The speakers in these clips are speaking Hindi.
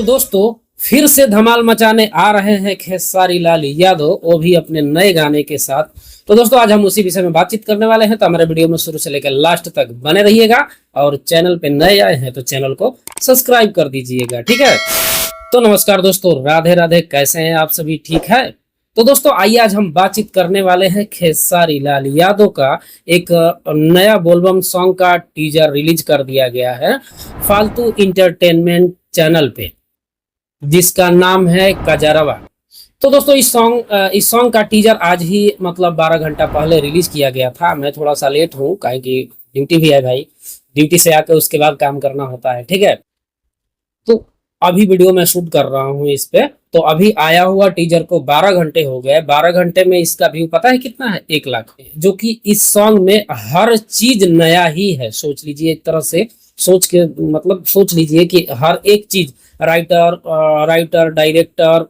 तो दोस्तों फिर से धमाल मचाने आ रहे हैं खेसारी लाल यादव, वो भी अपने नए गाने के साथ। तो दोस्तों आज हम उसी विषय में बातचीत करने वाले हैं, तो हमारे वीडियो में शुरू से लेकर लास्ट तक बने रहिएगा। और चैनल पे नए आए हैं तो चैनल को सब्सक्राइब कर दीजिएगा, ठीक है। तो नमस्कार दोस्तों, राधे राधे, कैसे हैं आप सभी, ठीक है। तो दोस्तों आइए आज हम बातचीत करने वाले हैं खेसारी लाल यादव का एक नया बोलबम सॉन्ग का टीजर रिलीज कर दिया गया है फालतू इंटरटेनमेंट चैनल पे, जिसका नाम है कजरवा। तो दोस्तों इस सॉन्ग का टीजर आज ही मतलब 12 घंटा पहले रिलीज किया गया था। मैं थोड़ा सा लेट हूँ, काहे कि ड्यूटी भी है भाई, ड्यूटी से आकर उसके बाद काम करना होता है, ठीक है। तो अभी वीडियो में शूट कर रहा हूँ इस पे। तो अभी आया हुआ टीजर को 12 घंटे हो गए। 12 घंटे में इसका व्यू पता है कितना है? 1 लाख, जो कि इस सॉन्ग में हर चीज नया ही है। सोच लीजिए, एक तरह से सोच लीजिए कि हर एक चीज, राइटर, डायरेक्टर,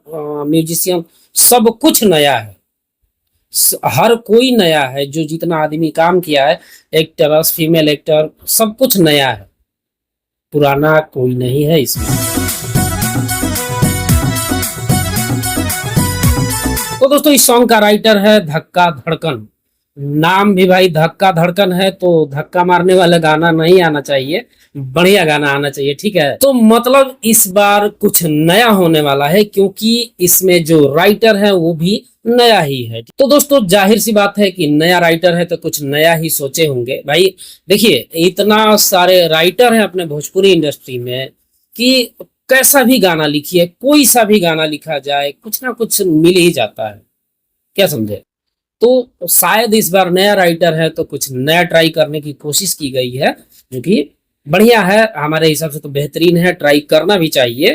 म्यूजिशियन, सब कुछ नया है। हर कोई नया है, जो जितना आदमी काम किया है, एक्टर्स, फीमेल एक्टर, सब कुछ नया है, पुराना कोई नहीं है इसमें। तो दोस्तों इस सॉन्ग का राइटर है धक्का धड़कन। नाम भी भाई धक्का धड़कन है, तो धक्का मारने वाला गाना नहीं आना चाहिए, बढ़िया गाना आना चाहिए, ठीक है। तो मतलब इस बार कुछ नया होने वाला है, क्योंकि इसमें जो राइटर है वो भी नया ही है। तो दोस्तों जाहिर सी बात है कि नया राइटर है तो कुछ नया ही सोचे होंगे भाई। देखिए इतना सारे राइटर हैं अपने भोजपुरी इंडस्ट्री में कि कैसा भी गाना लिखिए, कोई सा भी गाना लिखा जाए, कुछ ना कुछ मिल ही जाता है, क्या समझे। तो शायद इस बार नया राइटर है तो कुछ नया ट्राई करने की कोशिश की गई है, जो कि बढ़िया है, हमारे हिसाब से तो बेहतरीन है, ट्राई करना भी चाहिए।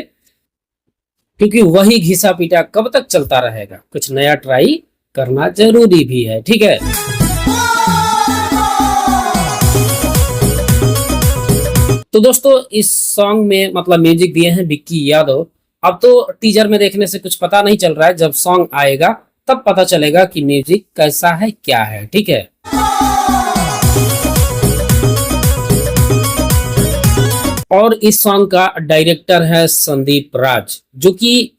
क्योंकि वही घिसा पीटा कब तक चलता रहेगा, कुछ नया ट्राई करना जरूरी भी है, ठीक है। तो दोस्तों इस सॉन्ग में मतलब म्यूजिक दिए हैं विक्की यादव। अब तो टीजर में देखने से कुछ पता नहीं चल रहा है, जब सॉन्ग आएगा तब पता चलेगा कि म्यूजिक कैसा है, क्या है, ठीक है। और इस सॉन्ग का डायरेक्टर है संदीप राज, जो कि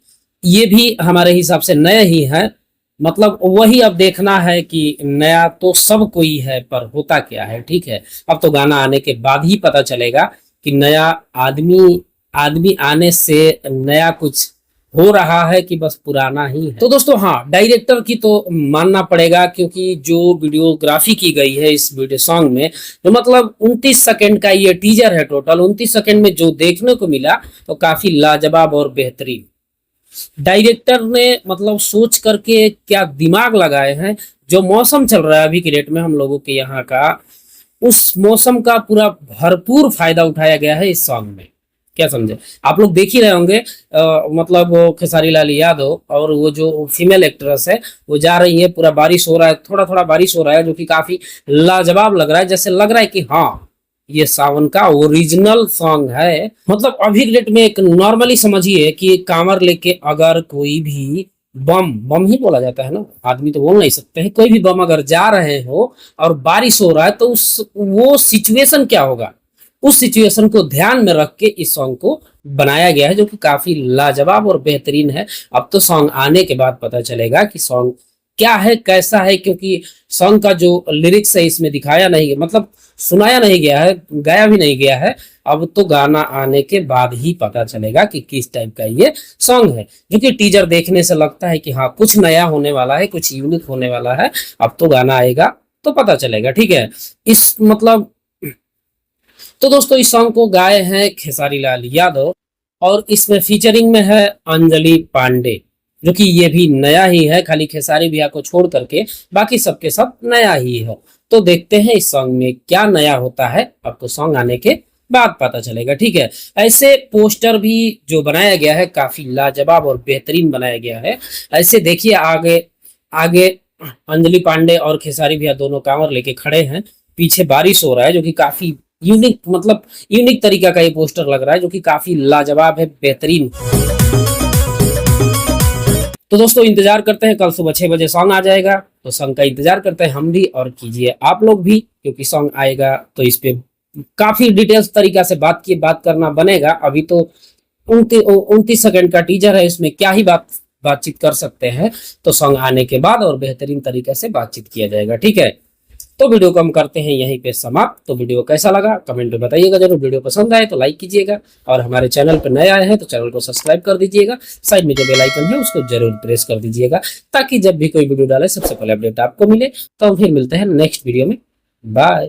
ये भी हमारे हिसाब से नया ही है। मतलब वही अब देखना है कि नया तो सब कोई है, पर होता क्या है, ठीक है। अब तो गाना आने के बाद ही पता चलेगा कि नया आदमी आने से नया कुछ हो रहा है कि बस पुराना ही है। तो दोस्तों हाँ, डायरेक्टर की तो मानना पड़ेगा, क्योंकि जो वीडियोग्राफी की गई है इस वीडियो सॉन्ग में, तो मतलब 29 सेकंड का ये टीजर है। टोटल 29 सेकंड में जो देखने को मिला तो काफी लाजवाब और बेहतरीन। डायरेक्टर ने मतलब सोच करके क्या दिमाग लगाए हैं। जो मौसम चल रहा है अभी की डेट में हम लोगों के यहाँ का, उस मौसम का पूरा भरपूर फायदा उठाया गया है इस सॉन्ग में, क्या समझे। आप लोग देख ही रहे होंगे, मतलब वो खेसारी लाल यादव और वो जो फीमेल एक्ट्रेस है वो जा रही है, पूरा बारिश हो रहा है, थोड़ा थोड़ा बारिश हो रहा है, जो कि काफी लाजवाब लग रहा है। जैसे लग रहा है कि हाँ ये सावन का ओरिजिनल सॉन्ग है। मतलब अभी के डेट में एक नॉर्मली समझिए कि कांवर लेके अगर कोई भी बम ही बोला जाता है ना, आदमी तो बोल नहीं सकते हैं, कोई भी बम अगर जा रहे हो और बारिश हो रहा है, तो वो सिचुएशन क्या होगा, उस सिचुएशन को ध्यान में रख के इस सॉन्ग को बनाया गया है, जो कि काफी लाजवाब और बेहतरीन है। अब तो सॉन्ग आने के बाद पता चलेगा कि सॉन्ग क्या है, कैसा है, क्योंकि सॉन्ग का जो लिरिक्स है इसमें दिखाया नहीं, मतलब सुनाया नहीं गया है, गाया भी नहीं गया है। अब तो गाना आने के बाद ही पता चलेगा कि किस टाइप का ये सॉन्ग है, जो कि टीजर देखने से लगता है कि हाँ कुछ नया होने वाला है, कुछ यूनिक होने वाला है। अब तो गाना आएगा तो पता चलेगा, ठीक है। इस मतलब तो दोस्तों इस सॉन्ग को गाए हैं खेसारी लाल यादव, और इसमें फीचरिंग में है अंजलि पांडे, जो कि ये भी नया ही है। खाली खेसारी भैया को छोड़ करके बाकी सबके सब नया ही है। तो देखते हैं इस सॉन्ग में क्या नया होता है, अब तो सॉन्ग आने के बाद पता चलेगा, ठीक है। ऐसे पोस्टर भी जो बनाया गया है काफी लाजवाब और बेहतरीन बनाया गया है। ऐसे देखिए आगे आगे अंजलि पांडे और खेसारी भैया दोनों कांवर लेके खड़े हैं, पीछे बारिश हो रहा है, जो कि काफी यूनिक, मतलब यूनिक तरीका का ये पोस्टर लग रहा है, जो कि काफी लाजवाब है, बेहतरीन। तो दोस्तों इंतजार करते हैं, कल सुबह 6 बजे सॉन्ग आ जाएगा, तो सॉन्ग का इंतजार करते हैं हम भी, और कीजिए आप लोग भी, क्योंकि सॉन्ग आएगा तो इस पे काफी डिटेल्स तरीका से बात करना बनेगा। अभी तो 29 सेकंड का टीजर है, इसमें क्या ही बातचीत कर सकते हैं। तो सॉन्ग आने के बाद और बेहतरीन तरीके से बातचीत किया जाएगा, ठीक है। तो वीडियो को हम करते हैं यहीं पे समाप्त। तो वीडियो कैसा लगा कमेंट में बताइएगा जरूर। वीडियो पसंद आए तो लाइक कीजिएगा, और हमारे चैनल पर नए आए हैं तो चैनल को सब्सक्राइब कर दीजिएगा। साइड में जो बेल आइकन है उसको जरूर प्रेस कर दीजिएगा, ताकि जब भी कोई वीडियो डाले सबसे पहले अपडेट आपको मिले। तो हम फिर मिलते हैं नेक्स्ट वीडियो में। बाय।